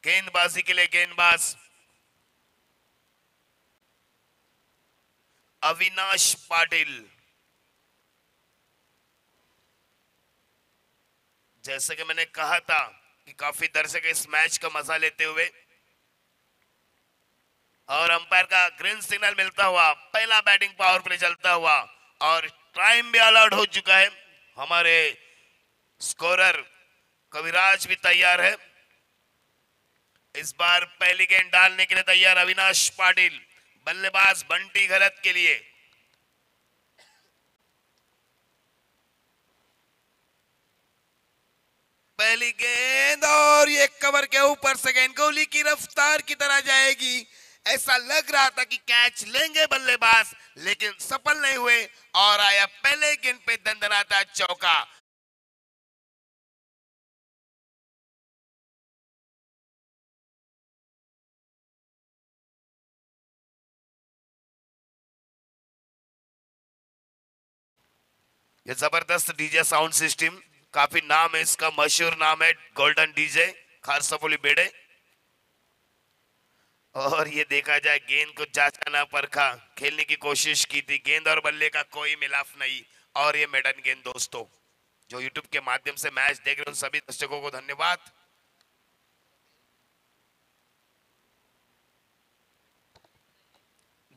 गेंदबाजी के लिए गेंदबाज अविनाश पाटिल। जैसे कि मैंने कहा था कि काफी दर्शक इस मैच का मजा लेते हुए और अंपायर का ग्रीन सिग्नल मिलता हुआ पहला बैटिंग पावर प्ले चलता हुआ और टाइम भी अलाउड हो चुका है। हमारे स्कोरर कविराज भी तैयार है। इस बार पहली गेंद डालने के लिए तैयार अविनाश पाटिल, बल्लेबाज बंटी घरत के लिए। पहली गेंद और ये कवर के ऊपर से गेंद गोली की रफ्तार की तरह जाएगी। ऐसा लग रहा था कि कैच लेंगे बल्लेबाज, लेकिन सफल नहीं हुए और आया पहले गेंद पे दंदनाता चौका। ये जबरदस्त डीजे साउंड सिस्टम, काफी नाम है इसका, मशहूर नाम है गोल्डन डीजे खारसापोली बेड़े। और ये देखा जाए गेंद को जांचा ना परखा, खेलने की कोशिश की थी, गेंद और बल्ले का कोई मिलाप नहीं। और ये मेडन गेंद दोस्तों, जो यूट्यूब के माध्यम से मैच देख रहे हैं उन सभी दर्शकों को धन्यवाद।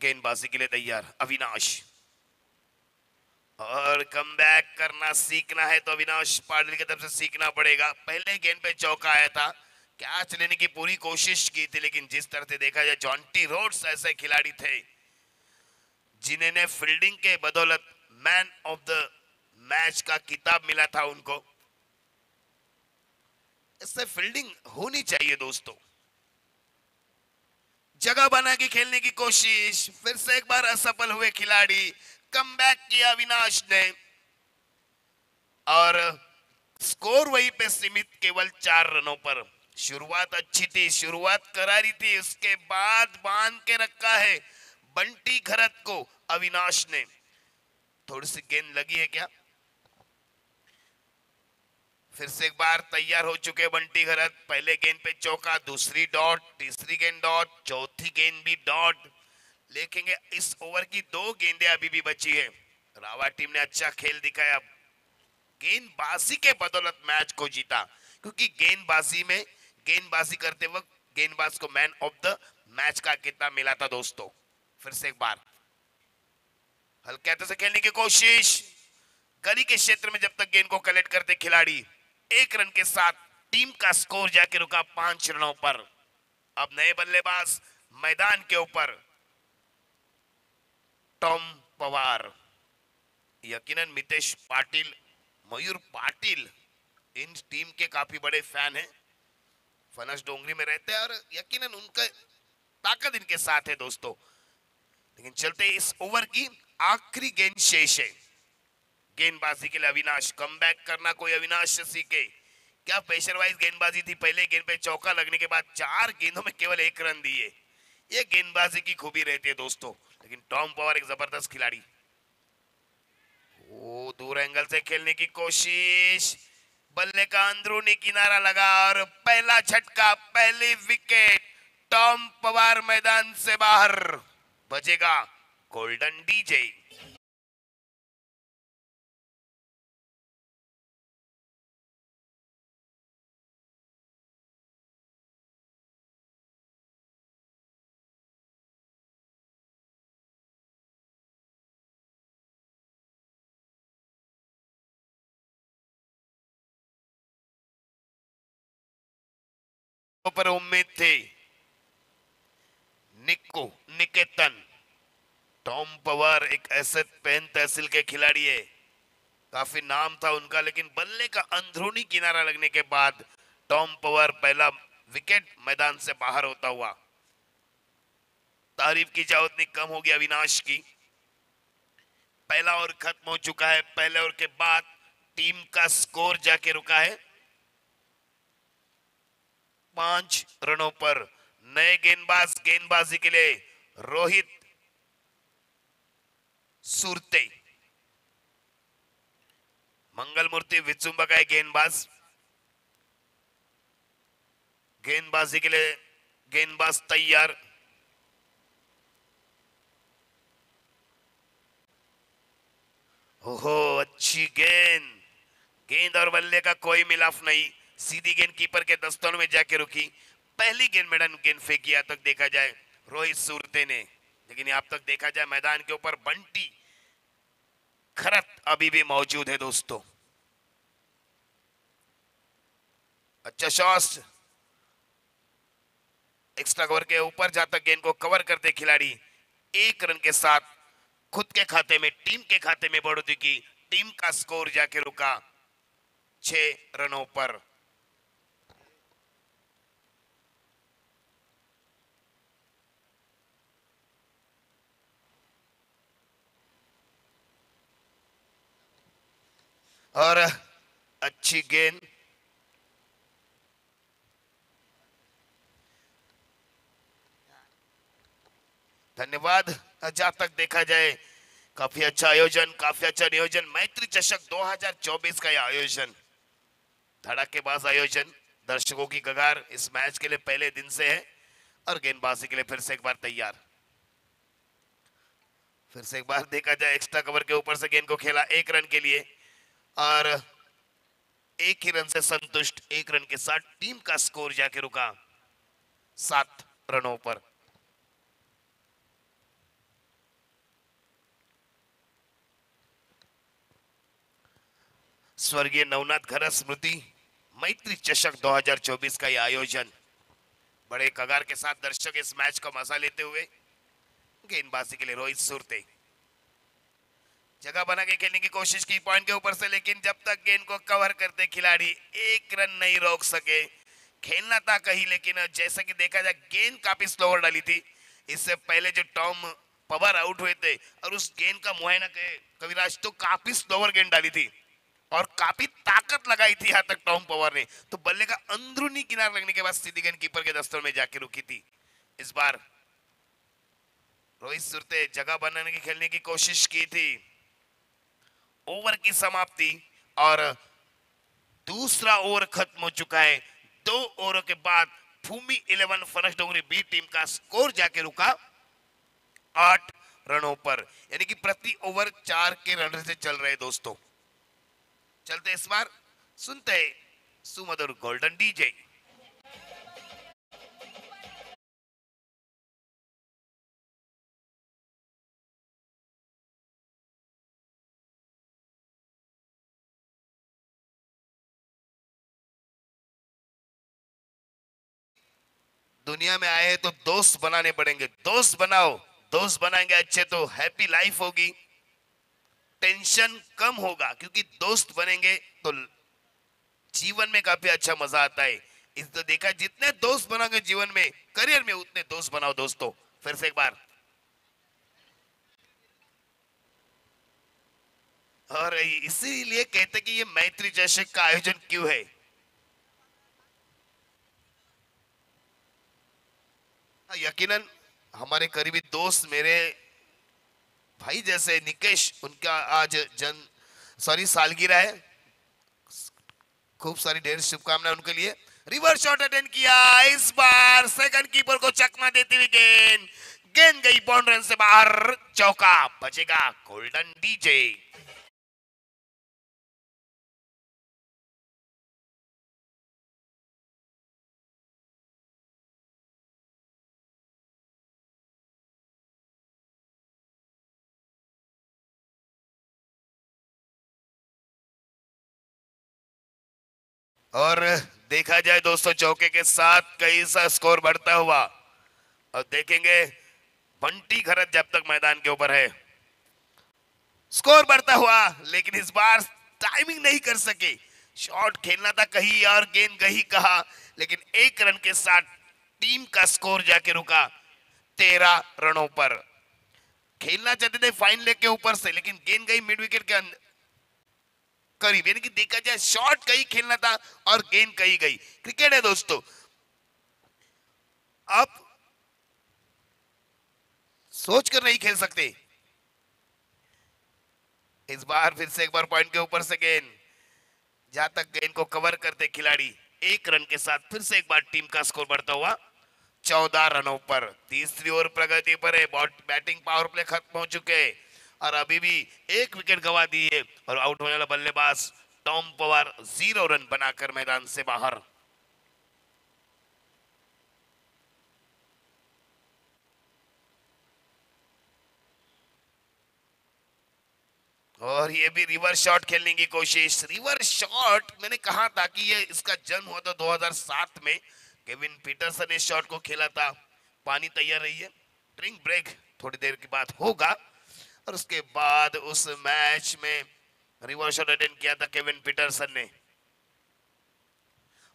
गेंदबाजी के लिए तैयार अविनाश, और कम बैक करना सीखना है तो अविनाश पाटिल की तरफ से सीखना पड़ेगा। पहले गेंद पे चौका आया था, कैच लेने की पूरी कोशिश की थी, लेकिन जिस तरह से देखा जाए जॉन्टी रोड्स ऐसे खिलाड़ी थे जिन्हें फील्डिंग के बदौलत मैन ऑफ द मैच का किताब मिला था उनको। इससे फील्डिंग होनी चाहिए दोस्तों। जगह बना के खेलने की कोशिश, फिर से एक बार असफल हुए खिलाड़ी, कमबैक किया अविनाश ने और स्कोर वहीं पे सीमित केवल 4 रनों पर। शुरुआत अच्छी थी, शुरुआत करारी थी, उसके बाद बांध के रखा है बंटी घरत को अविनाश ने। थोड़ी सी गेंद लगी है क्या? फिर से एक बार तैयार हो चुके बंटी घरत। पहले गेंद पे चौका, दूसरी डॉट, तीसरी गेंद डॉट, चौथी गेंद भी डॉट। देखेंगे इस ओवर की 2 गेंदें अभी भी बची है। रावा टीम ने अच्छा खेल दिखाया, गेंदबाजी के बदौलत मैच को जीता, क्योंकि गेंदबाजी करते वक्त गेंदबाज को मैन ऑफ द मैच का किताब मिला था दोस्तों। फिर से एक बार हल्के हाथों से खेलने की कोशिश, गली के क्षेत्र में जब तक गेंद को कलेक्ट करते खिलाड़ी, 1 रन के साथ टीम का स्कोर जाके रुका 5 रनों पर। अब नए बल्लेबाज मैदान के ऊपर, टॉम पवार। यकीनन मितेश पाटिल, मयूर पाटिल इन टीम के काफी बड़े फैन हैं, फनस डोंगरी में रहते हैं और यकीनन उनका ताकत इनके साथ है दोस्तों। लेकिन चलते इस ओवर की आखिरी गेंद शेष है। गेंदबाजी के लिए अविनाश, कमबैक करना कोई अविनाश से सीखे। क्या प्रेशर वाइज गेंदबाजी थी, पहले गेंद पे चौका लगने के बाद 4 गेंदों में केवल 1 रन दिए। ये गेंदबाजी की खूबी रहती है दोस्तों। लेकिन टॉम पवार एक जबरदस्त खिलाड़ी, वो दूर एंगल से खेलने की कोशिश, बल्ले का अंदरूनी किनारा लगा और पहला झटका, पहली विकेट। टॉम पवार मैदान से बाहर, बजेगा गोल्डन डीजे। पर उम्मीद थी निक्को निकेतन, टॉम पवार एक ऐसे पेन तहसील के खिलाड़ी है, काफी नाम था उनका, लेकिन बल्ले का अंदरूनी किनारा लगने के बाद टॉम पवार पहला विकेट मैदान से बाहर होता हुआ। तारीफ की जाए उतनी कम होगी अविनाश की। पहला ओवर खत्म हो चुका है, पहले ओवर के बाद टीम का स्कोर जाके रुका है 5 रनों पर। नए गेंदबाजी के लिए रोहित सुरते, मंगल मूर्ति विचुंबा का गेंदबाज। गेंदबाजी के लिए गेंदबाज तैयार। ओहो, अच्छी गेंद। गेंद और बल्ले का कोई मिलाप नहीं, सीधी गेंद कीपर के दस्तों में जाके रुकी। पहली गेंद मैडम गेंद फेंकी तक देखा जाए रोहित सूरते ने, लेकिन अब तक देखा जाए मैदान के ऊपर बंटी खरत अभी भी मौजूद है दोस्तों। अच्छा शॉट, एक्स्ट्रा कवर के ऊपर जहां तक गेंद को कवर करते खिलाड़ी 1 रन के साथ खुद के खाते में, टीम के खाते में बढ़ोतरी की। टीम का स्कोर जाके रुका 6 रनों पर। और अच्छी गेंद, धन्यवाद। जहां तक देखा जाए काफी अच्छा आयोजन, काफी अच्छा नियोजन। मैत्री चषक 2024 का यह आयोजन, धड़ाकेबाज आयोजन, दर्शकों की कगार इस मैच के लिए पहले दिन से है। और गेंदबाजी के लिए फिर से एक बार तैयार। फिर से एक बार देखा जाए एक्स्ट्रा कवर के ऊपर से गेंद को खेला 1 रन के लिए, और 1 ही रन से संतुष्ट। 1 रन के साथ टीम का स्कोर जाके रुका 7 रनों पर। स्वर्गीय नवनाथ खरा स्मृति मैत्री चषक 2024 का यह आयोजन बड़े कगार के साथ दर्शक इस मैच का मजा लेते हुए। गेंदबाजी के लिए रोहित सूरते, जगह बना के खेलने की कोशिश की पॉइंट के ऊपर से, लेकिन जब तक गेंद को कवर करते खिलाड़ी 1 रन नहीं रोक सके। खेलना था कहीं, लेकिन जैसा कि देखा जाए गेंद काफी स्लोअर डाली थी। इससे पहले जो टॉम पवार आउट हुए थे और उस गेंद का मुआयना कविराज तो काफी स्लोअर गेंद डाली थी और काफी ताकत लगाई थी यहां तक टॉम पवार ने। तो बल्ले का अंदरूनी किनार लगने के बाद सीधी गेंद कीपर के दस्तों में जाके रुकी थी। इस बार रोहित सूरते जगह बनाने की खेलने की कोशिश की थी। ओवर की समाप्ति और दूसरा ओवर खत्म हो चुका है। 2 ओवरों के बाद भूमि 11 फरस डोंगरी बी टीम का स्कोर जाके रुका 8 रनों पर, यानी कि प्रति ओवर 4 के रन से चल रहे दोस्तों। चलते इस बार सुनते हैं सुमधुर गोल्डन डीजे। दुनिया में आए हैं तो दोस्त बनाने पड़ेंगे। दोस्त बनाओ, दोस्त बनाएंगे अच्छे तो हैप्पी लाइफ होगी, टेंशन कम होगा, क्योंकि दोस्त बनेंगे तो जीवन में काफी अच्छा मजा आता है। इस तो देखा, जितने दोस्त बनाओगे जीवन में, करियर में, उतने दोस्त बनाओ दोस्तों। फिर से एक बार। और इसीलिए कहते कि ये मैत्री चषक का आयोजन क्यों है। यकीनन हमारे करीबी दोस्त, मेरे भाई जैसे निकेश, उनका आज सालगिरह है। खूब सारी ढेर शुभकामनाएं उनके लिए। रिवर्स शॉट अटेंड किया, इस बार सेकंड कीपर को चकमा देती हुई गेंद, गेंद गई बाउंड्री से बाहर, चौका। बचेगा गोल्डन डीजे। और देखा जाए दोस्तों, चौके के साथ कई सा स्कोर बढ़ता हुआ, और देखेंगे बंटी खरत जब तक मैदान के ऊपर है स्कोर बढ़ता हुआ, लेकिन इस बार टाइमिंग नहीं कर सके। शॉट खेलना था कहीं और गेंद गई कहा, लेकिन 1 रन के साथ टीम का स्कोर जाके रुका 13 रनों पर। खेलना चाहते थे फाइन लेग के ऊपर से, लेकिन गेंद गई मिड विकेट के करीब, यानी कि देखा जाए शॉट कहीं खेलना था और गेंद कहीं गई। क्रिकेट है दोस्तों, आप सोच कर नहीं खेल सकते। इस बार फिर से एक बार पॉइंट के ऊपर से गेंद, जहां तक गेंद को कवर करते खिलाड़ी एक रन के साथ फिर से एक बार टीम का स्कोर बढ़ता हुआ 14 रनों पर। तीसरी ओवर प्रगति पर है, बैटिंग पावर प्ले खत्म हो चुके हैं और अभी भी एक विकेट गंवा दी है और आउट होने वाला बल्लेबाज टॉम पवार 0 रन बनाकर मैदान से बाहर। और ये भी रिवर्स शॉट खेलने की कोशिश। रिवर्स शॉट मैंने कहा था कि ये इसका जन्म हुआ था 2007 में। केविन पीटरसन ने शॉट को खेला था। पानी तैयार रही है, ड्रिंक ब्रेक थोड़ी देर के बाद होगा और उसके बाद उस मैच में रिवर्स शॉट अटेंड किया था केविन पीटरसन ने।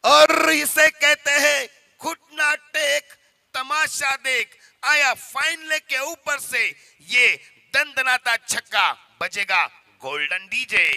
और इसे कहते हैं घुटना टेक तमाशा देख। आया फाइन लेग के ऊपर से ये दंदनाता छक्का, बजेगा गोल्डन डीजे।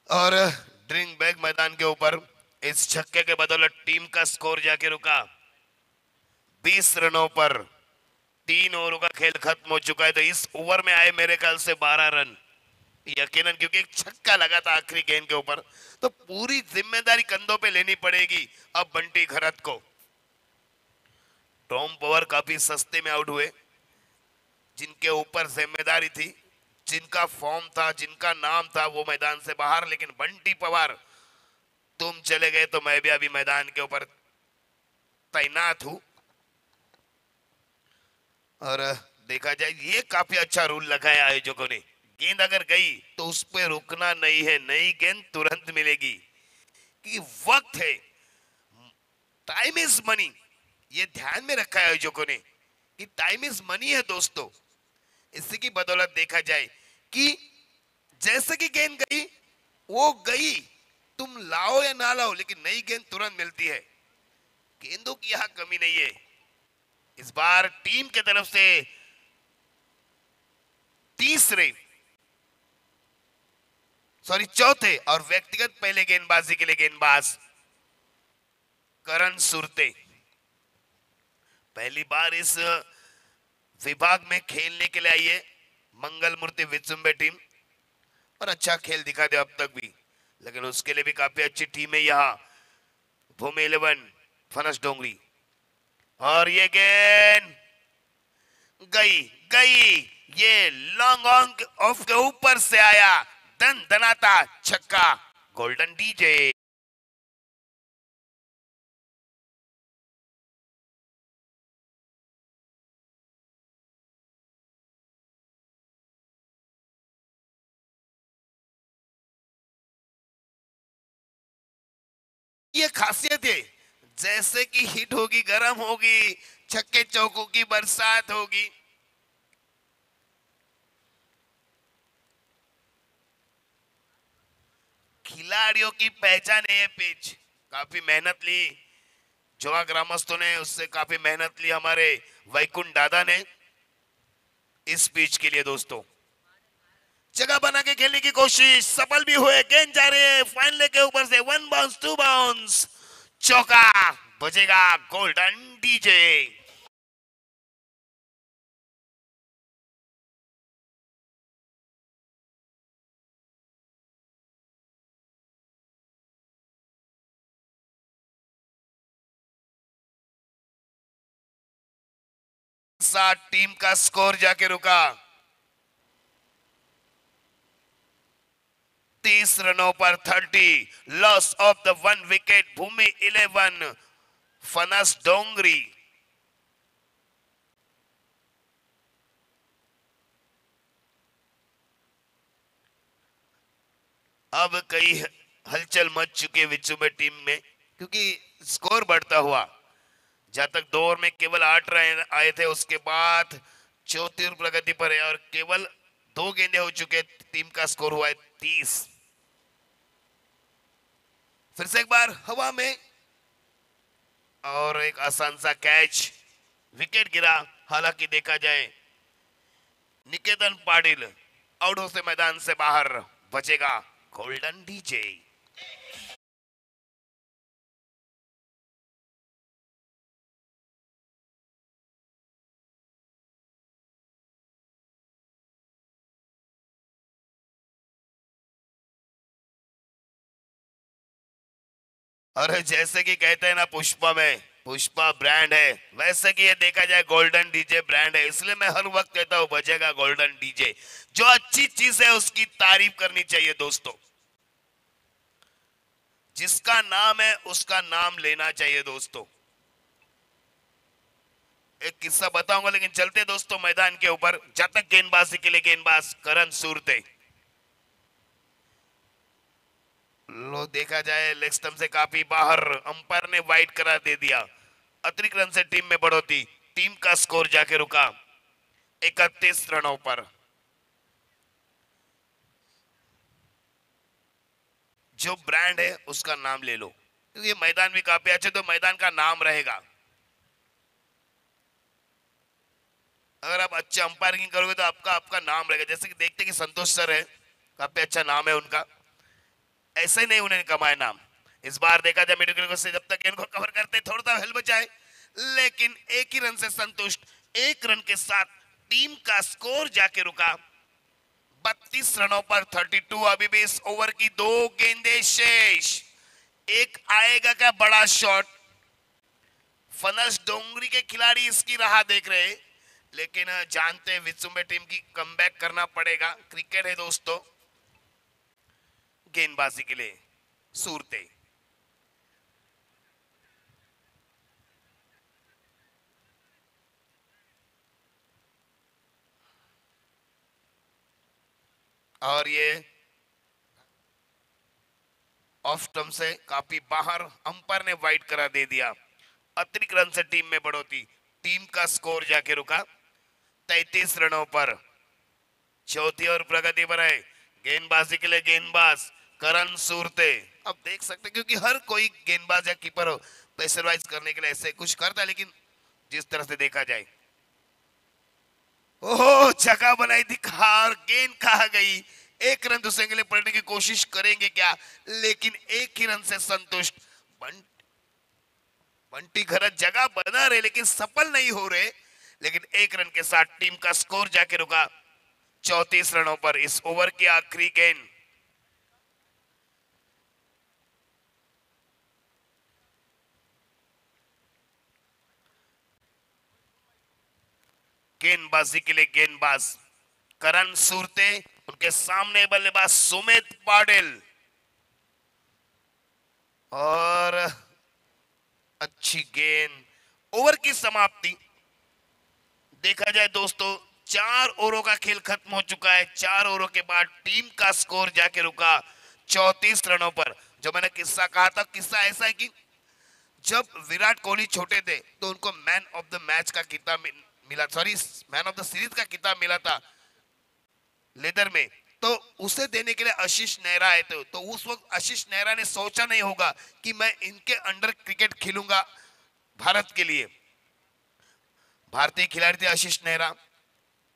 और ड्रिंक बैग मैदान के ऊपर इस छक्के के बदौलत टीम का स्कोर जाके रुका 20 रनों पर। 3 ओवरों का खेल खत्म हो चुका है तो इस ओवर में आए मेरे ख्याल से 12 रन यकीनन, क्योंकि एक छक्का लगा था आखिरी गेंद के ऊपर। तो पूरी जिम्मेदारी कंधों पे लेनी पड़ेगी अब बंटी खरत को। टॉम पवार काफी सस्ते में आउट हुए, जिनके ऊपर जिम्मेदारी थी, जिनका फॉर्म था, जिनका नाम था, वो मैदान से बाहर। लेकिन बंटी पवार तुम चले गए तो मैं भी अभी मैदान के ऊपर तैनात हूं। और देखा जाए ये काफी अच्छा रूल लगाया आयोजकों ने। गेंद अगर गई तो उस पर रुकना नहीं है, नई गेंद तुरंत मिलेगी। कि वक्त है, टाइम इज मनी, ये ध्यान में रखा है आयोजकों ने कि टाइम इज मनी है दोस्तों। इसी की बदौलत देखा जाए कि जैसे कि गेंद गई वो गई, तुम लाओ या ना लाओ, लेकिन नई गेंद तुरंत मिलती है। गेंदों की यहां कमी नहीं है। इस बार टीम के तरफ से चौथे और व्यक्तिगत पहले गेंदबाजी के लिए गेंदबाज करण सुरते पहली बार इस विभाग में खेलने के लिए आई है। मंगल मूर्ति विचुंबे टीम और अच्छा खेल दिखा दे अब तक भी, लेकिन उसके लिए भी काफी अच्छी टीम है यहाँ भूमि 11 फनस डोंगरी। और ये गेंद गई गई, ये लॉन्ग ऑन ऑफ के ऊपर से आया दन दनाता छक्का, गोल्डन डीजे। ये खासियत है, जैसे कि हिट होगी, गर्म होगी, छक्के चौकों की बरसात होगी। खिलाड़ियों की पहचान है ये पिच। काफी मेहनत ली जोगा ग्रामस्थों ने, उससे काफी मेहनत ली हमारे वैकुंठ दादा ने इस पिच के लिए। दोस्तों जगह बना के खेलने की कोशिश, सफल भी हुए। गेंद जा रही है फाइनल के ऊपर से, 1 बाउंस 2 बाउंस, चौका, बजेगा गोल्डन डीजे। साथ टीम का स्कोर जाके रुका 30 रनों पर 30, लॉस ऑफ द 1 विकेट भूमि 11 फनस डोंगरी। अब कई हलचल मच चुके विचुबे टीम में, क्योंकि स्कोर बढ़ता हुआ। जहां तक 2 ओवर में केवल 8 रन आए थे, उसके बाद चौथी ओवर प्रगति पर है और केवल 2 गेंदे हो चुके, टीम का स्कोर हुआ है 30। फिर से एक बार हवा में और एक आसान सा कैच, विकेट गिरा। हालांकि देखा जाए निकेतन पाटिल आउट से मैदान से बाहर, बचेगा गोल्डन डीजे। अरे जैसे कि कहते हैं ना पुष्पा में, पुष्पा ब्रांड है, वैसे कि ये देखा जाए गोल्डन डीजे ब्रांड है, इसलिए मैं हर वक्त कहता हूं बजेगा गोल्डन डीजे। जो अच्छी चीज है उसकी तारीफ करनी चाहिए दोस्तों, जिसका नाम है उसका नाम लेना चाहिए दोस्तों। एक किस्सा बताऊंगा, लेकिन चलते दोस्तों मैदान के ऊपर। जब तक गेंदबाजी के लिए गेंदबाज करण सूरते, लो देखा जाए लेग स्टंप से काफी बाहर, अंपायर ने वाइड करा दे दिया। अतिरिक्त रन से टीम में बढ़ोतरी, टीम का स्कोर जाके रुका 31 रनों पर। जो ब्रांड है उसका नाम ले लो, क्योंकि ये मैदान भी काफी अच्छे, तो मैदान का नाम रहेगा। अगर आप अच्छे अंपायरिंग करोगे तो आपका आपका नाम रहेगा। जैसे कि देखते कि संतोष सर है, काफी अच्छा नाम है उनका, ऐसे ही नहीं उन्हें कमाए नाम। इस बार देखा जाए मिडिल से जब तक इनको कवर करते थोड़ा सा हेल बचाए, लेकिन एक ही रन से संतुष्ट, एक रन के साथ टीम का स्कोर जाके रुका 32 रनों पर 32। अभी भी इस ओवर की 2 गेंदे शेष, एक आएगा क्या बड़ा शॉट। फनस डोंगरी के खिलाड़ी इसकी राह देख रहे, लेकिन जानते हैं विचुम्बे टीम की कमबैक करना पड़ेगा। क्रिकेट है दोस्तों, गेंदबाजी के लिए सूरते, और ये ऑफ स्टंप से काफी बाहर, अंपायर ने वाइड करा दे दिया। अतिरिक्त रन से टीम में बढ़ोतरी, टीम का स्कोर जाके रुका 33 रनों पर। चौथी और प्रगति पर है, गेंदबाजी के लिए गेंदबाज करण सूरते। अब देख सकते क्योंकि हर कोई गेंदबाज या कीपर हो प्रेशराइज करने के लिए ऐसे कुछ करता है, लेकिन जिस तरह से देखा जाए, ओह जगह बनाई थी, खार गेंद कहा गई। एक रन दूसरे के लिए पलटने की कोशिश करेंगे क्या, लेकिन एक ही रन से संतुष्ट। बंटी घरत जगह बना रहे लेकिन सफल नहीं हो रहे, लेकिन एक रन के साथ टीम का स्कोर जाके रुका 34 रनों पर। इस ओवर की आखिरी गेंद, गेंदबाजी के लिए गेंदबाज करण सूरते, उनके सामने बल्लेबाज सुमित पाटिल। और अच्छी गेंद, ओवर की समाप्ति। देखा जाए दोस्तों 4 ओवरों का खेल खत्म हो चुका है। 4 ओवरों के बाद टीम का स्कोर जाके रुका 34 रनों पर। जो मैंने किस्सा कहा था, किस्सा ऐसा है कि जब विराट कोहली छोटे थे तो उनको मैन ऑफ द मैच का खिताब मिला, sorry man of the series का खिताब मिला था लेदर में। तो उसे देने के लिए आशीष नेहरा आए थे, तो उस वक्त आशीष नेहरा ने सोचा नहीं होगा कि मैं इनके अंडर क्रिकेट खेलूंगा भारत के लिए। भारतीय खिलाड़ी थे आशीष नेहरा,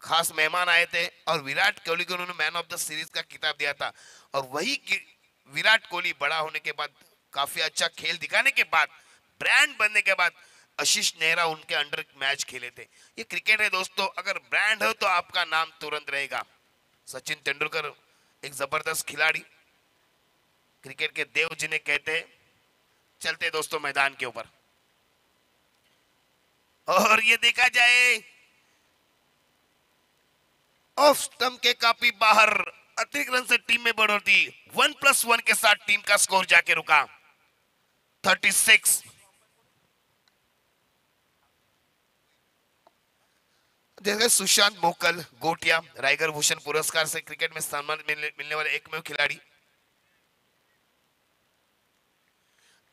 खास मेहमान आए थे और विराट कोहली को उन्होंने मैन ऑफ द सीरीज का खिताब दिया था। और वही विराट कोहली बड़ा होने के बाद, काफी अच्छा खेल दिखाने के बाद, ब्रांड बनने के बाद आशीष नेहरा उनके अंडर मैच खेले थे। ये क्रिकेट है दोस्तों, अगर ब्रांड हो तो आपका नाम तुरंत रहेगा। सचिन तेंदुलकर एक जबरदस्त खिलाड़ी, क्रिकेट के देव जिन्हें कहते हैं। चलते दोस्तों मैदान के ऊपर, और ये देखा जाए ऑफ स्टंप के काफी बाहर, अतिरिक्त रन से टीम में बढ़ोतरी। 1+1 के साथ टीम का स्कोर जाके रुका 36। जैसे सुशांत मोकल गोटिया राइगर भूषण पुरस्कार से क्रिकेट में सम्मान मिलने वाले एकमेव खिलाड़ी,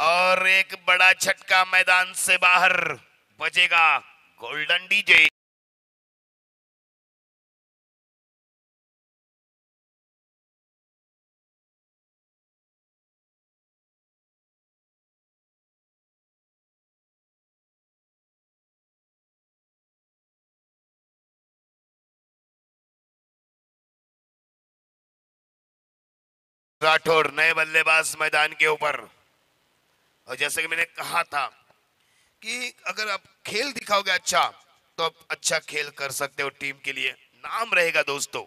और एक बड़ा झटका मैदान से बाहर, बजेगा गोल्डन डीजे। राठौर नए बल्लेबाज मैदान के ऊपर। और जैसे कि मैंने कहा था कि अगर आप खेल दिखाओगे अच्छा, तो आप अच्छा खेल कर सकते हो, टीम के लिए नाम रहेगा दोस्तों।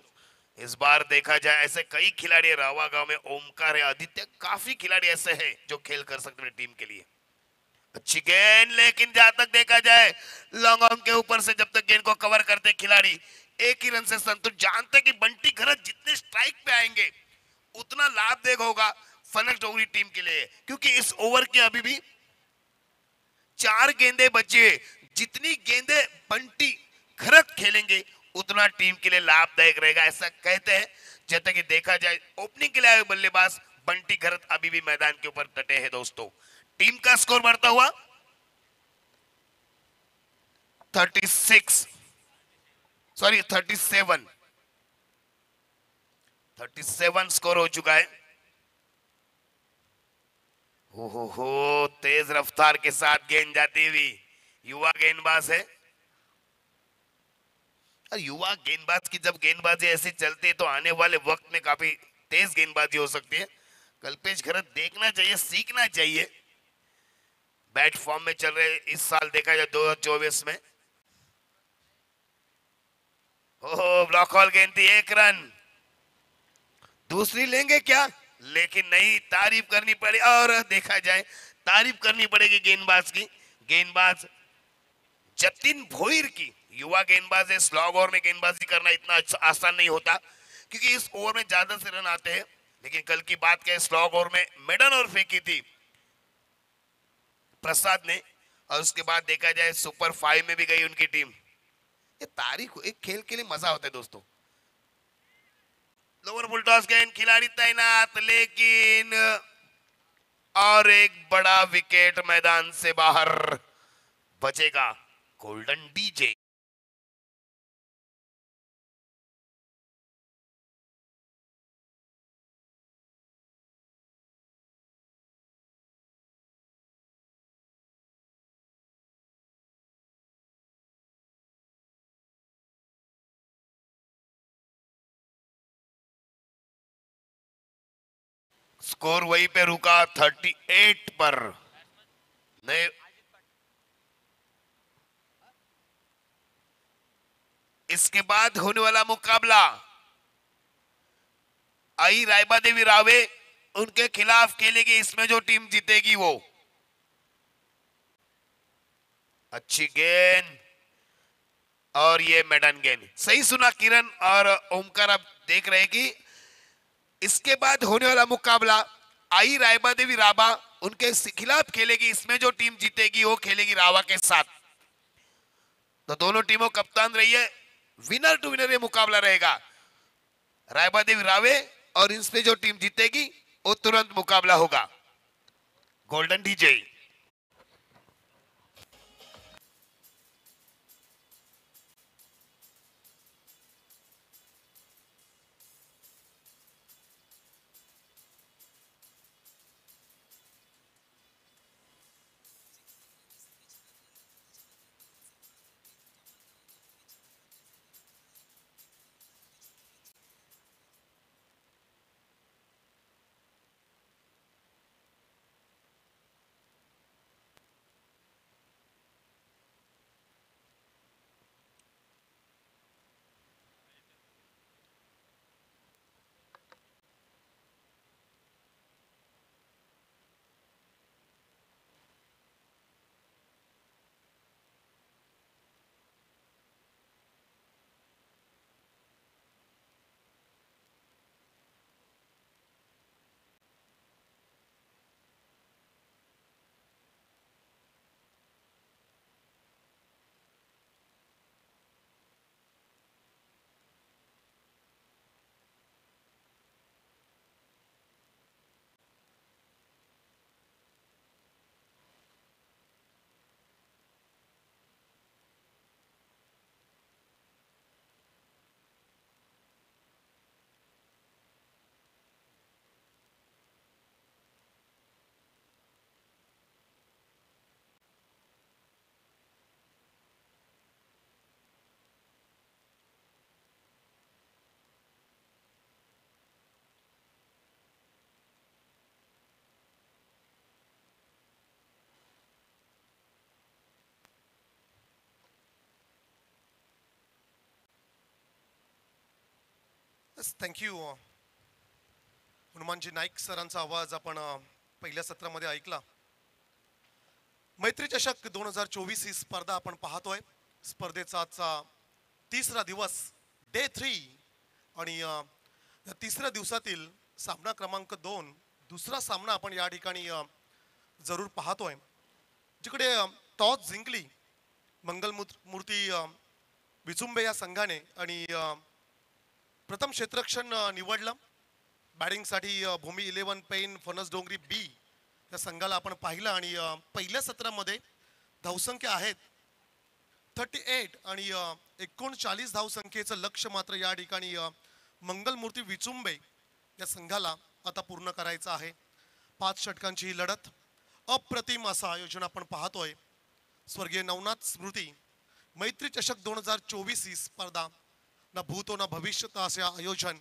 इस बार देखा जाए ऐसे कई खिलाड़ी है, रावा गांव में ओमकार है, आदित्य, काफी खिलाड़ी ऐसे हैं जो खेल कर सकते हैं टीम के लिए। अच्छी गेंद, लेकिन जहां तक देखा जाए लॉन्ग ऑन के ऊपर से जब तक गेंद को कवर करते खिलाड़ी, एक ही रन से संतुष्ट। जानते कि बंटी घरत जितने स्ट्राइक पे आएंगे उतना लाभदायक होगा फनक डोगरी टीम के लिए, क्योंकि इस ओवर के अभी भी 4 गेंदे बचे। जितनी गेंदे बंटी खरक खेलेंगे उतना टीम के लिए लाभदायक रहेगा, ऐसा कहते हैं। जैसा कि देखा जाए ओपनिंग के लिए आए बल्लेबाज बंटी खरत अभी भी मैदान के ऊपर डटे हैं दोस्तों। टीम का स्कोर बढ़ता हुआ 36, सॉरी 37 स्कोर हो चुका है। हो तेज रफ्तार के साथ गेंद जाती हुई, युवा गेंदबाज है। और युवा गेंदबाज की जब गेंदबाजी ऐसे चलती है तो आने वाले वक्त में काफी तेज गेंदबाजी हो सकती है। कल्पेश खरत देखना चाहिए, सीखना चाहिए। बैट फॉर्म में चल रहे इस साल, देखा जाए 2024 में। ओहो, ब्लॉक हॉल गेंद थी, 1 रन। दूसरी लेंगे क्या, लेकिन नहीं, तारीफ करनी पड़े। और देखा जाए तारीफ करनी पड़ेगी गेंदबाज की। गेंदबाज जतिन भोईर की, युवा गेंदबाज है। स्लॉग ओवर में गेंदबाजी करना इतना आसान नहीं होता, क्योंकि इस ओवर में ज्यादा से रन आते हैं। लेकिन कल की बात करें, स्लॉग ओवर में मेडन ओवर फेंकी थी प्रसाद ने, और उसके बाद देखा जाए सुपर 5 में भी गई उनकी टीम। ये तारीख, एक खेल के लिए मजा होता है दोस्तों। लोअर बुलटॉस गेंद, खिलाड़ी तैनात, लेकिन और एक बड़ा विकेट मैदान से बाहर बचेगा गोल्डन डीजे। स्कोर वहीं पे रुका 38 पर। नए इसके बाद होने वाला मुकाबला आई रायबा देवी रावे उनके खिलाफ खेलेगी। इसमें जो टीम जीतेगी वो। अच्छी गेंद, और ये मैडन गेंद, सही सुना किरण और ओमकार। आप देख रहे हैं कि इसके बाद होने वाला मुकाबला आई रायबा देवी राबा उनके खिलाफ खेलेगी। इसमें जो टीम जीतेगी वो खेलेगी रावा के साथ। तो दोनों टीमों कप्तान रही है, विनर टू विनर ये मुकाबला रहेगा। रायबा देवी रावे और इसमें जो टीम जीतेगी वो तुरंत मुकाबला होगा golden DJ. Thank you. Hanumanji Naik सरांचा आवाज आपण पहिल्या सत्रामध्ये ऐकला. मैत्री चषक 2024 ही स्पर्धा आपण पाहतोय. स्पर्धेचा आजचा तिसरा दिवस, डे 3, आणि या तिसऱ्या दिवसातील सामना क्रमांक 2, दुसरा सामना आपण या ठिकाणी जरूर पाहतोय. जिकडे टॉस जिंकली मंगलमूर्ती विचुंबे या संघाने आणि प्रथम क्षेत्ररक्षण निवडलं. बॅटिंगसाठी भूमी 11 पेन फणस डोंगरी बी या संघाला आपण पाहिलं आणि पहिल्या सत्रामध्ये धावसंख्या आहेत 38 आणि 39 धावसंख्येचं लक्ष्य मात्र या ठिकाणी मंगलमूर्ती विचुंबे या संघाला आता पूर्ण करायचं आहे. 5 षटकांची ही लढत, अप्रतिम असं आयोजन आपण पाहतोय. स्वर्गीय नवनाथ स्मृती मैत्री चषक 2024 ही स्पर्धा, ना भूतो ना भविष्यत असे आयोजन,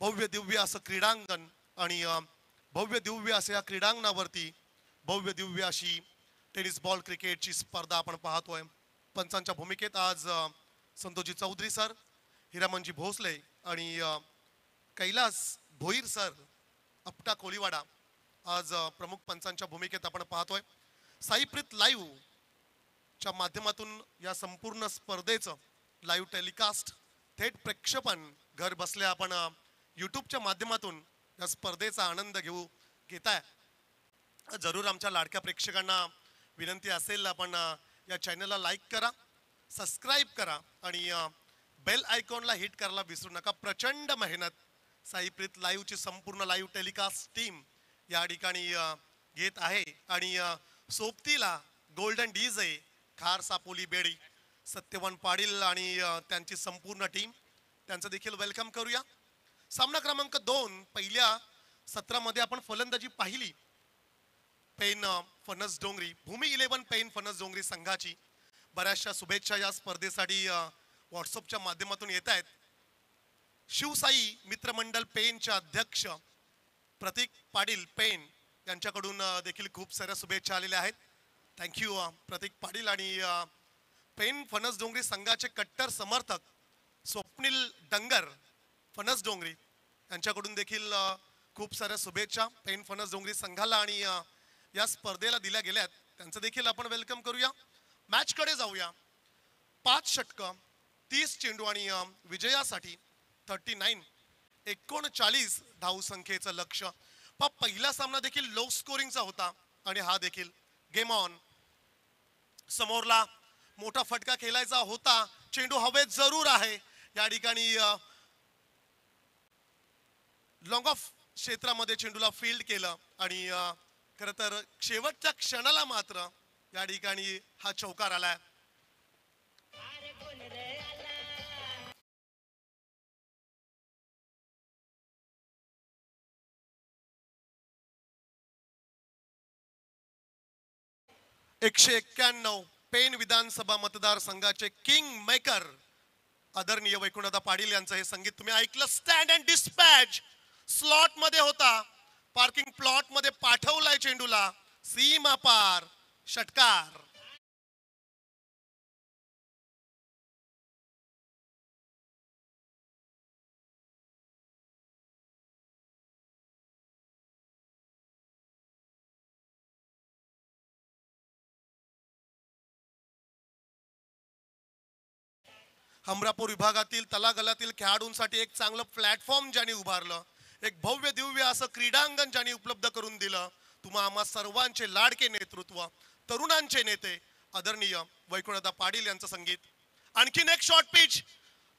भव्य दिव्य असं क्रीडांगण आणि भव्य दिव्य असं या क्रीडांगणावरती भव्य दिव्य अशी टेनिस बॉल क्रिकेटची स्पर्धा आपण पाहतोय. पंचांच्या भूमिकेत आज संतोषजी चौधरी सर, हिरामनजी भोसले आणि कैलास भोईर सर, आपटा कोळीवाडा आज प्रमुख पंचांच्या भूमिकेत आपण पाहतोय. साईप्रीत लाईव्ह च्या माध्यमातून या संपूर्ण स्पर्धेचं लाईव्ह टेलिकास्ट, थेट प्रक्षेपण घर बसल्या आपण यूट्यूबच्या माध्यमातून या स्पर्धेचा आनंद घेताय. जरूर आमच्या लाडक्या प्रेक्षकांना विनंती असेल, आपण या चॅनलला लाईक करा, सबस्क्राईब करा आणि बेल आयकॉनला हिट करायला विसरू नका. प्रचंड मेहनत साईप्रीत लाईव्हची संपूर्ण लाईव्ह टेलिकास्ट टीम या ठिकाणी घेत आहे आणि सोबतीला गोल्डन डीजे, खार सापोली बेडी, सत्यवान पाटील आणि त्यांची संपूर्ण टीम, त्यांचं देखील वेलकम करूया. सामना क्रमांक 2, पहिल्या सत्रामध्ये आपण फलंदाजी पाहिली पेन फणस डोंगरी, भूमी 11 पेन फणस डोंगरी संघाची. बऱ्याचशा शुभेच्छा या स्पर्धेसाठी व्हॉट्सअपच्या माध्यमातून येत आहेत. शिवसाई मित्रमंडळ पेनच्या अध्यक्ष प्रतीक पाटील पेन यांच्याकडून देखील खूप साऱ्या शुभेच्छा आलेल्या आहेत. थँक्यू प्रतीक पाटील. आणि पेन फणस डोंगरी संघाचे कट्टर समर्थक स्वप्नील डंगर फणस डोंगरी यांच्याकडून देखील खूप साऱ्या शुभेच्छा पेन फणस डोंगरी संघाला आणि या स्पर्धेला दिल्या गेल्यात, त्यांचं देखील आपण वेलकम करूया. मॅचकडे जाऊया. 5 षटकं, 30 चेंडू आणि विजयासाठी 39 धावसंख्येचं लक्ष्य. पहिला सामना देखील लो स्कोरिंगचा होता आणि हा देखील गेम ऑन. समोरला मोठा फटका खेळायचा होता, चेंडू हवेत जरूर आहे. या ठिकाणी लॉंग ऑफ क्षेत्रामध्ये चेंडूला फील्ड केलं आणि खरं तर शेवटच्या क्षणाला मात्र या ठिकाणी हा चौकार आलाय. एकशे 91 पेन विधानसभा मतदारसंघाचे किंग मेकर आदरणीय वैकुंठदादा पाटील यांचं हे संगीत तुम्ही ऐकलं. स्टँड अँड डिस्पॅच स्लॉट मध्ये होता, पार्किंग प्लॉट मध्ये पाठवलाय चेंडूला, सीमा पार, षटकार. हमरापूर विभागातील तलागलातील खेळाडूंसाठी एक चांगलं प्लॅटफॉर्म ज्यांनी उभारलं, एक भव्य दिव्य असं क्रीडांगण ज्यांनी उपलब्ध करून दिलं, तुम्हा आम्हा सर्वांचे लाडके नेतृत्व, तरुणांचे नेते आदरणीय वैकुंठदादा पाटील यांचं संगीत. आणखीन एक शॉर्ट पिच,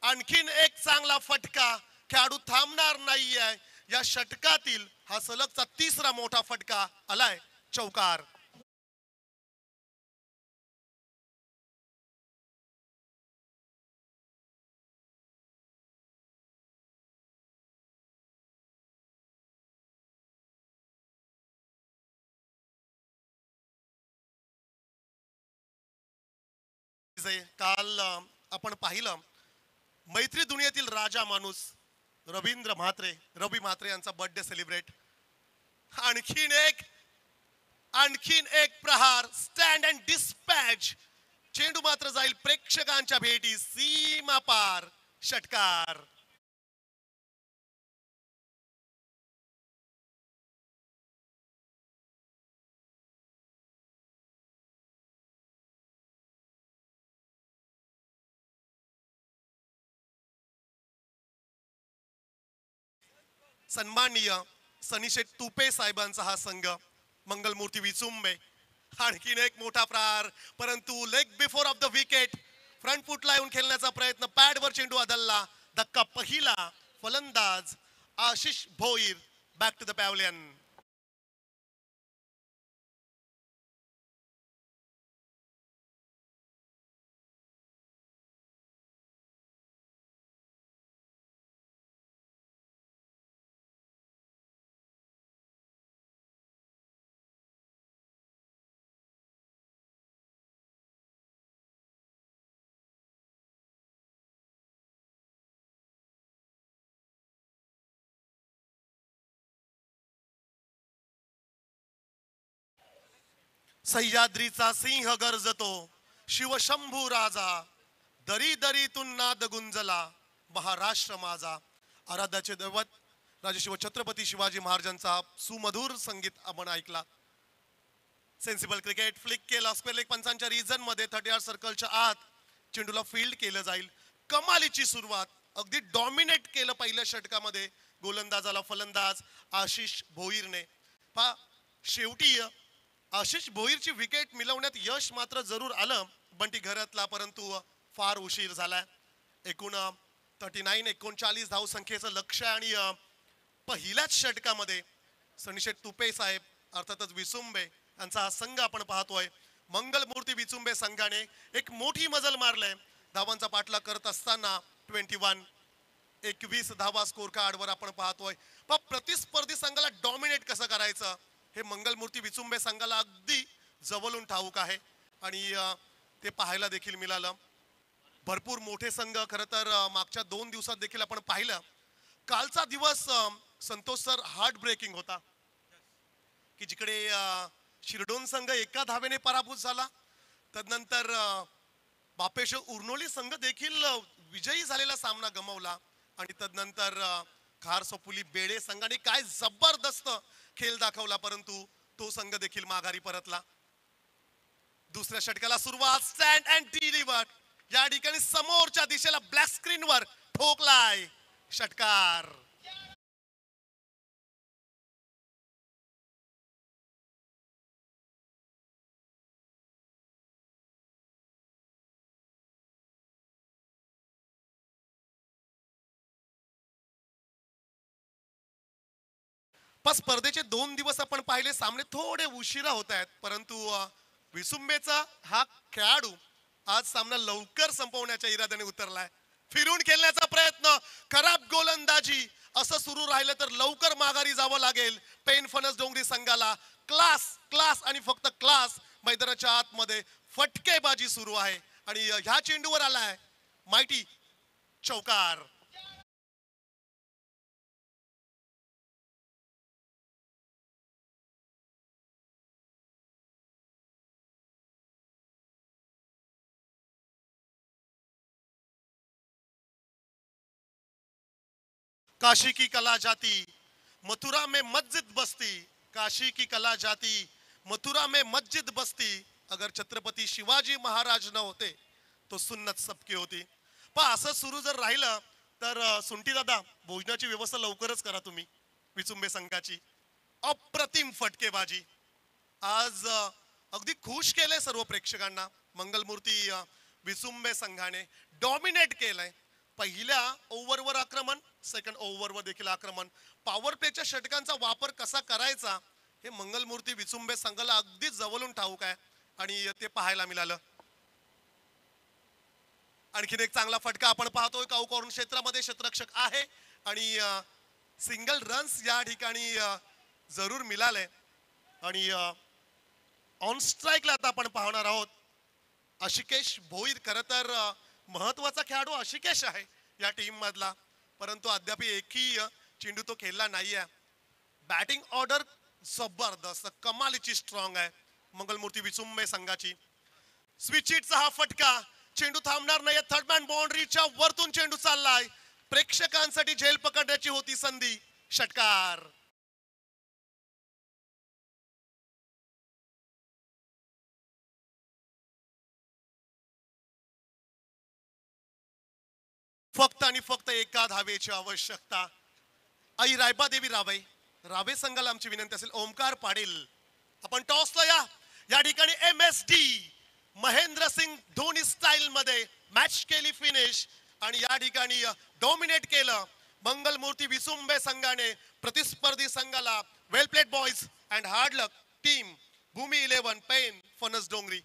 आणखीन एक चांगला फटका, खेळाडू थांबणार नाहीये. या षटकातील हा सलगचा तिसरा मोठा फटका आलाय, चौकार. काल आपण पाहिलं मैत्री दुनियेतील राजा माणूस रवींद्र म्हात्रे, रवी म्हात्रे यांचा बर्थडे सेलिब्रेट. आणखीन एक प्रहार, स्टँड अँड डिस्पॅच, चेंडू मात्र जाईल प्रेक्षकांच्या भेटी, सीमा पार, षटकार. सन्माननीय सनीशेठ तुपे साहेबांचा हा संघ मंगलमूर्ती विचुंबे. आणखीन एक मोठा प्रहार, परंतु leg before of the wicket front फुटला येऊन खेळण्याचा प्रयत्न, पॅडवर चेंडू आदलला. धक्का पहिला. फलंदाज Ashish Bhoir back to the pavilion. सह्याद्रीचा सिंह गरजतो, शिवशंभू राजा, दरी दरीतून नाद गुंजला, महाराष्ट्र माझा. आराध्याचे दैवत राजशिव छत्रपती शिवाजी महाराजांचा सुमधुर संगीत आपण ऐकला. सेन्सिबल क्रिकेट फ्लिक केला स्क्वेअर लेग पंचांच्या रिजन मध्ये 30 यार्ड सर्कलच्या आत चेंडूला फील्ड केलं जाईल. कमालीची सुरुवात, अगदी डॉमिनेट केलं पहिल्या षटकामध्ये गोलंदाजाला फलंदाज आशिष भोईरने. पहा शेवटी आशिष भोईरची विकेट मिळवण्यात यश मात्र जरूर आलं बंटी घरातला, परंतु फार उशीर झालाय. एकूण 39 धावसंख्येचं लक्ष्य आणि पहिल्याच षटकामध्ये सनीशेठ तुपे साहेब अर्थातच विचुंबे यांचा हा संघ आपण पाहतोय. मंगलमूर्ती विचुंबे संघाने एक मोठी मजल मारले. धावांचा पाठलाग करत असताना 21 धावा स्कोर कार्डवर आपण पाहतोय. पण प्रतिस्पर्धी संघाला डॉमिनेट कसं करायचं हे मंगलमूर्ती विचुंबे संघाला अगदी जवळून ठाऊक आहे आणि ते पाहायला देखील मिळालं. भरपूर मोठे संघ खरं तर मागच्या 2 दिवसात देखील आपण पाहिलं. कालचा दिवस संतोष सर हार्ट ब्रेकिंग होता की जिकडे शिरडोन संघ एका धावेने पराभूत झाला. तदनंतर बापेश्वर उर्नोली संघ देखील विजयी झालेला सामना गमावला आणि तदनंतर खार सोपुली बेडे संघाने काय जबरदस्त खेळ दाखवला, परंतु तो संघ देखील माघारी परतला. दुसऱ्या षटकाला सुरुवात, स्टँड अँड डिलिव्हर. या ठिकाणी समोरच्या दिशेला ब्लॅक स्क्रीनवर ठोकलाय षटकार. स्पर्धेचे 2 दिवस आपण पाहिले, सामने थोडे उशिरा होत आहेत, परंतु विचुंबेचा हा खेळाडू आज सामना लवकर संपवण्याच्या इराद्याने उतरलाय. फिरून खेळण्याचा प्रयत्न, खराब गोलंदाजी. असं सुरू राहिलं तर लवकर माघारी जावं लागेल पेन फणस डोंगरी संघाला. क्लास क्लास आणि फक्त क्लास. मैदानाच्या आतमध्ये फटकेबाजी सुरू आहे आणि ह्या चेंडूवर आलाय माइटी चौकार. काशी की कला जाती मथुरा में मस्जिद बस्ती. काशी की कला जाती मथुरा में मस्जिद बस्ती. अगर छत्रपती शिवाजी महाराज न होते तो सुन्नत सबकी होती. पण असं सुरू जर राहिलं तर सुंटी दादा भोजनाची व्यवस्था लवकरच करा तुम्ही. विचुंबे संघाची अप्रतिम फटकेबाजी आज अगदी खुश केलंय सर्व प्रेक्षकांना. मंगलमूर्ती विचुंबे संघाने डॉमिनेट केलंय. पहिल्या ओव्हरवर आक्रमण, सेकंड ओव्हरवर देखील आक्रमण. पॉवर प्लेच्या षटकांचा वापर कसा करायचा हे मंगलमूर्ती विचुंबे संघाला अगदी जवळून ठाऊक आहे आणि ते पाहायला मिळालं. आणखीन एक चांगला फटका आपण पाहतोय. काऊ कॉर्नर क्षेत्रामध्ये क्षेत्ररक्षक आहे आणि सिंगल रन्स या ठिकाणी जरूर मिळाले आणि ऑन स्ट्राईकला आता आपण पाहणार आहोत आशिकेश भोईर. खरं तर महत्वाचा खेळाडू आशिकेश आहे या टीम मधला, परंतु अद्याप एकही चेंडू तो खेळला नाहीये. बॅटिंग ऑर्डर जबरदस्त कमालीची स्ट्रॉंग आहे मंगलमूर्ती विचुंबे संघाची. स्विच हिटचा हा फटका, चेंडू थांबणार नाही. थर्ड मॅन बाउंड्रीच्या वरतून चेंडू चाललाय. प्रेक्षकांसाठी झेल पकडण्याची होती संधी. षटकार. फक्त आणि फक्त एका धावेची आवश्यकता. आई रायबादेवी रावे रावे संघाला आमची विनंती असेल ओमकार पाटील आपण टॉसला या ठिकाणी MSD महेंद्रसिंग धोनी स्टाईल मध्ये मॅच केली फिनिश आणि या ठिकाणी डॉमिनेट केलं मंगलमूर्ती विसुंबे संघाने प्रतिस्पर्धी संघाला well played boys and hard luck team भूमी 11 पेन फनस डोंगरी.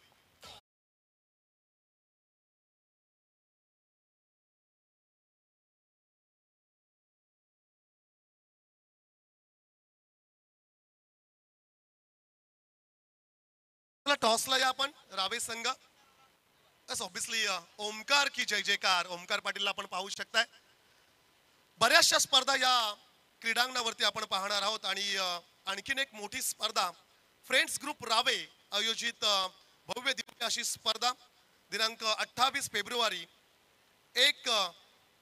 टॉसला या आपण रावे संघ ऑब्विसली ओमकार की जय जयकार ओमकार पाटीलला आपण पाहू शकताय. बऱ्याचशा स्पर्धा या क्रीडांगणावरती आपण पाहणार आहोत आणि आणखीन एक मोठी स्पर्धा फ्रेंड्स ग्रुप रावे आयोजित भव्य दिव्य अशी स्पर्धा दिनांक 28 फेब्रुवारी 1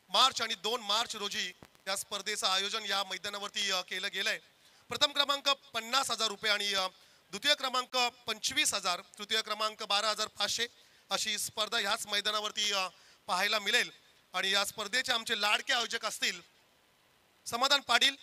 मार्च आणि 2 मार्च रोजी या स्पर्धेचं आयोजन या मैदानावरती केलं गेलंय. प्रथम क्रमांक 50,000 रुपये आणि द्वितीय क्रमांक 25,000 तृतीय क्रमांक 12,500 अशी स्पर्धा ह्याच मैदानावरती पाहायला मिळेल आणि या स्पर्धेचे आमचे लाडके आयोजक असतील समाधान पाटील